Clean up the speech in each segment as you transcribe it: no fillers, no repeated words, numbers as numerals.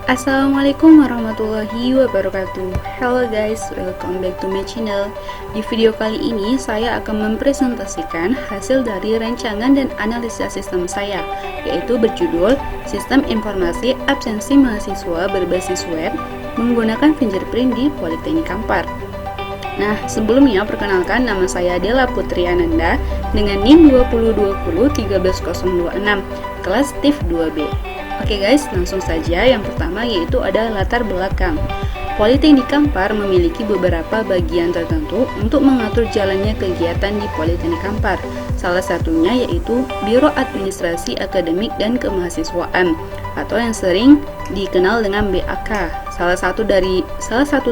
Assalamualaikum warahmatullahi wabarakatuh. Hello guys, welcome back to my channel. Di video kali ini saya akan mempresentasikan hasil dari rancangan dan analisa sistem saya, yaitu berjudul Sistem Informasi Absensi Mahasiswa Berbasis Web Menggunakan Fingerprint di Politeknik Kampar. Nah, sebelumnya perkenalkan, nama saya Della Putri Ananda dengan NIM 202013026, kelas TIF 2B. Oke guys, langsung saja. Yang pertama yaitu ada latar belakang. Politeknik Kampar memiliki beberapa bagian tertentu untuk mengatur jalannya kegiatan di Politeknik Kampar. Salah satunya yaitu Biro Administrasi Akademik dan Kemahasiswaan atau yang sering dikenal dengan BAK. Salah satu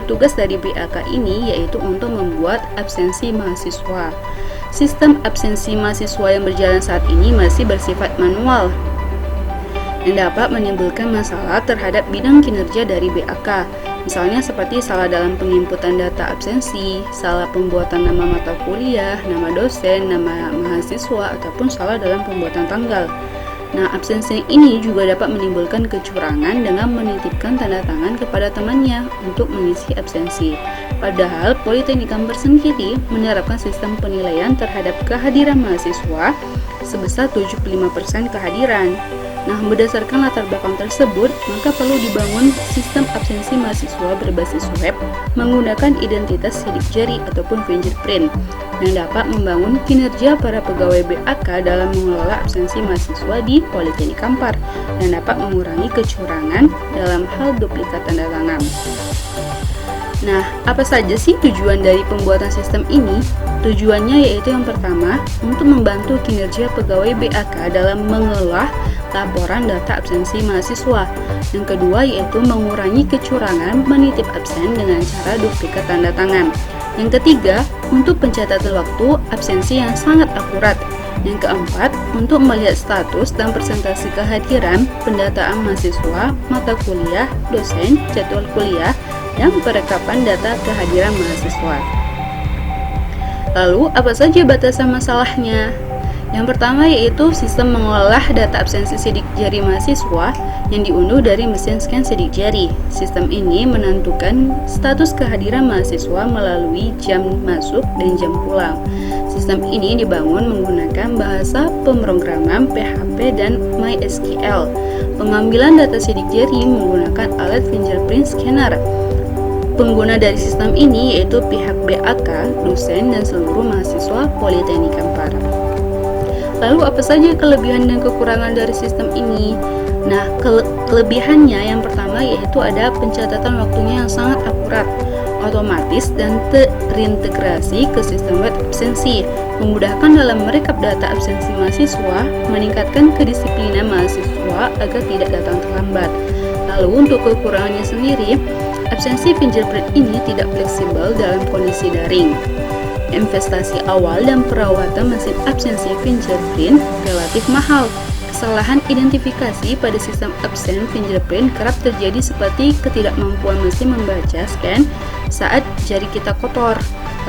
tugas dari BAK ini yaitu untuk membuat absensi mahasiswa. Sistem absensi mahasiswa yang berjalan saat ini masih bersifat manual yang dapat menimbulkan masalah terhadap bidang kinerja dari BAK. Misalnya seperti salah dalam penginputan data absensi, salah pembuatan nama mata kuliah, nama dosen, nama mahasiswa, ataupun salah dalam pembuatan tanggal. Nah, absensi ini juga dapat menimbulkan kecurangan dengan menitipkan tanda tangan kepada temannya untuk mengisi absensi. Padahal Politeknik Kampar sendiri menerapkan sistem penilaian terhadap kehadiran mahasiswa sebesar 75% kehadiran. Nah, berdasarkan latar belakang tersebut, maka perlu dibangun sistem absensi mahasiswa berbasis web menggunakan identitas sidik jari ataupun fingerprint yang dapat membangun kinerja para pegawai BAK dalam mengelola absensi mahasiswa di Politeknik Kampar dan dapat mengurangi kecurangan dalam hal duplikat tanda tangan. Nah, apa saja sih tujuan dari pembuatan sistem ini? Tujuannya yaitu yang pertama, untuk membantu kinerja pegawai BAK dalam mengolah laporan data absensi mahasiswa. Yang kedua yaitu mengurangi kecurangan menitip absen dengan cara duplikat tanda tangan. Yang ketiga, untuk pencatatan waktu absensi yang sangat akurat. Yang keempat, untuk melihat status dan presentasi kehadiran, pendataan mahasiswa, mata kuliah, dosen, jadwal kuliah, dan perekapan data kehadiran mahasiswa. Lalu, apa saja batasan masalahnya? Yang pertama yaitu sistem mengolah data absensi sidik jari mahasiswa yang diunduh dari mesin scan sidik jari. Sistem ini menentukan status kehadiran mahasiswa melalui jam masuk dan jam pulang. Sistem ini dibangun menggunakan bahasa pemrograman PHP dan MySQL. Pengambilan data sidik jari menggunakan alat fingerprint scanner. Pengguna dari sistem ini yaitu pihak BAK, dosen, dan seluruh mahasiswa Politeknik Kampar. Lalu apa saja kelebihan dan kekurangan dari sistem ini? Nah, kelebihannya yang pertama yaitu ada pencatatan waktunya yang sangat akurat, otomatis dan terintegrasi ke sistem web absensi, memudahkan dalam merekap data absensi mahasiswa, meningkatkan kedisiplinan mahasiswa agar tidak datang terlambat. Lalu untuk kekurangannya sendiri, absensi fingerprint ini tidak fleksibel dalam kondisi daring. Investasi awal dan perawatan mesin absensi fingerprint relatif mahal. Kesalahan identifikasi pada sistem absen fingerprint kerap terjadi seperti ketidakmampuan mesin membaca scan saat jari kita kotor.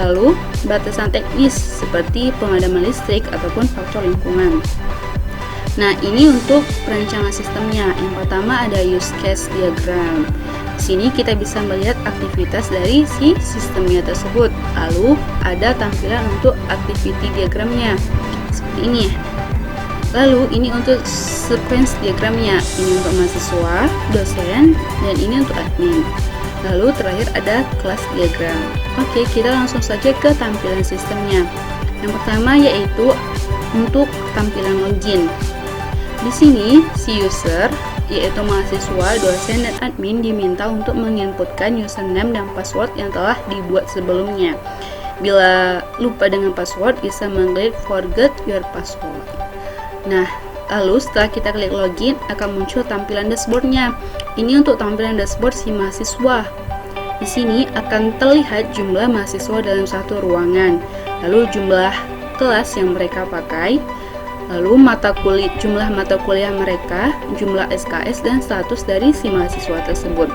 Lalu, batasan teknis seperti pemadaman listrik ataupun faktor lingkungan. Nah, ini untuk perancangan sistemnya. Yang pertama ada use case diagram. Di sini kita bisa melihat aktivitas dari si sistemnya tersebut. Lalu ada tampilan untuk activity diagramnya seperti ini. Lalu ini untuk sequence diagramnya. Ini untuk mahasiswa, dosen, dan ini untuk admin. Lalu terakhir ada kelas diagram. Oke, kita langsung saja ke tampilan sistemnya. Yang pertama yaitu untuk tampilan login. Di sini si user yaitu mahasiswa, dosen, dan admin diminta untuk menginputkan username dan password yang telah dibuat sebelumnya. Bila lupa dengan password, bisa mengklik forget your password. Nah, lalu setelah kita klik login, akan muncul tampilan dashboardnya. Ini untuk tampilan dashboard si mahasiswa. Di sini akan terlihat jumlah mahasiswa dalam satu ruangan, lalu jumlah kelas yang mereka pakai, lalu jumlah mata kuliah mereka, jumlah SKS, dan status dari si mahasiswa tersebut.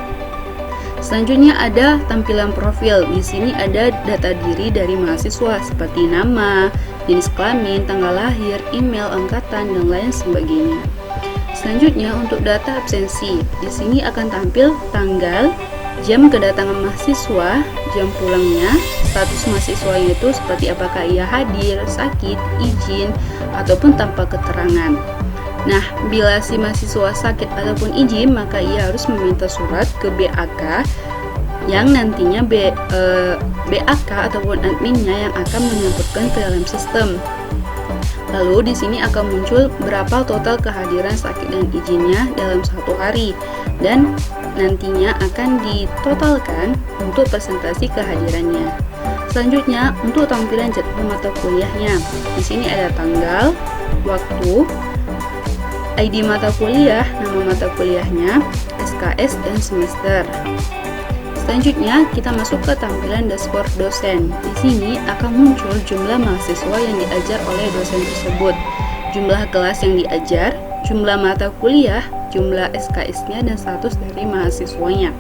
Selanjutnya ada tampilan profil. Di sini ada data diri dari mahasiswa seperti nama, jenis kelamin, tanggal lahir, email, angkatan, dan lain sebagainya. Selanjutnya untuk data absensi, di sini akan tampil tanggal, jam kedatangan mahasiswa, jam pulangnya, status mahasiswanya itu seperti apakah ia hadir, sakit, izin, ataupun tanpa keterangan. Nah, bila si mahasiswa sakit ataupun izin, maka ia harus meminta surat ke BAK yang nantinya BAK ataupun adminnya yang akan menyebutkan ke dalam sistem. Lalu di sini akan muncul berapa total kehadiran sakit dan izinnya dalam satu hari, dan nantinya akan ditotalkan untuk presentasi kehadirannya. Selanjutnya untuk tampilan jadwal mata kuliahnya. Di sini ada tanggal, waktu, ID mata kuliah, nama mata kuliahnya, SKS dan semester. Selanjutnya kita masuk ke tampilan dashboard dosen. Di sini akan muncul jumlah mahasiswa yang diajar oleh dosen tersebut, jumlah kelas yang diajar, jumlah mata kuliah, jumlah SKS-nya dan status dari mahasiswanya.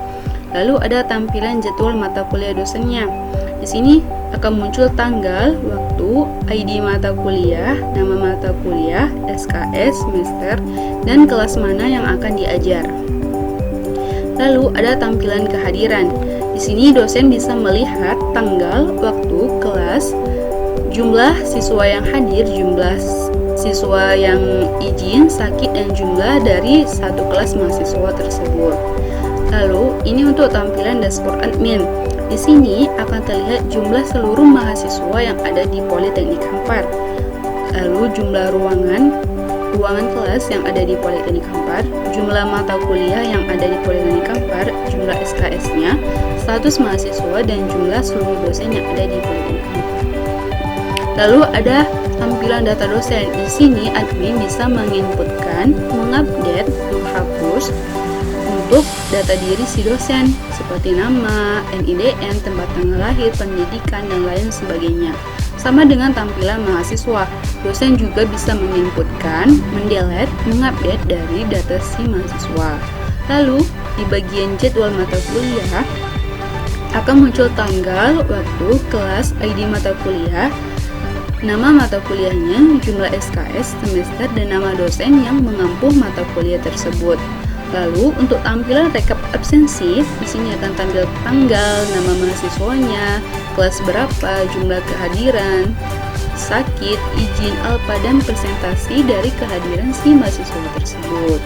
Lalu ada tampilan jadwal mata kuliah dosennya. Di sini akan muncul tanggal, waktu, ID mata kuliah, nama mata kuliah, SKS, semester, dan kelas mana yang akan diajar. Lalu ada tampilan kehadiran. Di sini dosen bisa melihat tanggal, waktu, kelas, jumlah siswa yang hadir, jumlah siswa yang izin, sakit, dan jumlah dari satu kelas mahasiswa tersebut. Lalu ini untuk tampilan dashboard admin. Di sini akan terlihat jumlah seluruh mahasiswa yang ada di Politeknik Hampar. Lalu jumlah ruangan kelas yang ada di Politeknik Hampar, jumlah mata kuliah yang ada di Politeknik Hampar, jumlah SKS-nya, status mahasiswa, dan jumlah seluruh dosen yang ada di Politeknik Hampar. Lalu ada tampilan data dosen. Di sini admin bisa menginputkan, mengupdate, menghapus untuk data diri si dosen seperti nama, NIDN, tempat tanggal lahir, pendidikan, dan lain sebagainya. Sama dengan tampilan mahasiswa, dosen juga bisa menginputkan, mendelete, mengupdate dari data si mahasiswa. Lalu, di bagian jadwal mata kuliah, akan muncul tanggal, waktu, kelas, ID mata kuliah, nama mata kuliahnya, jumlah SKS, semester, dan nama dosen yang mengampu mata kuliah tersebut. Lalu untuk tampilan rekap absensi, di sini akan tampil tanggal, nama mahasiswanya, kelas berapa, jumlah kehadiran, sakit, izin, alpa, dan presentasi dari kehadiran si mahasiswa tersebut.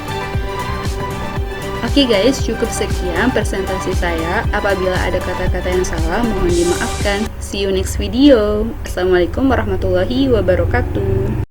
Oke guys, cukup sekian presentasi saya. Apabila ada kata-kata yang salah, mohon dimaafkan. See you next video. Assalamualaikum warahmatullahi wabarakatuh.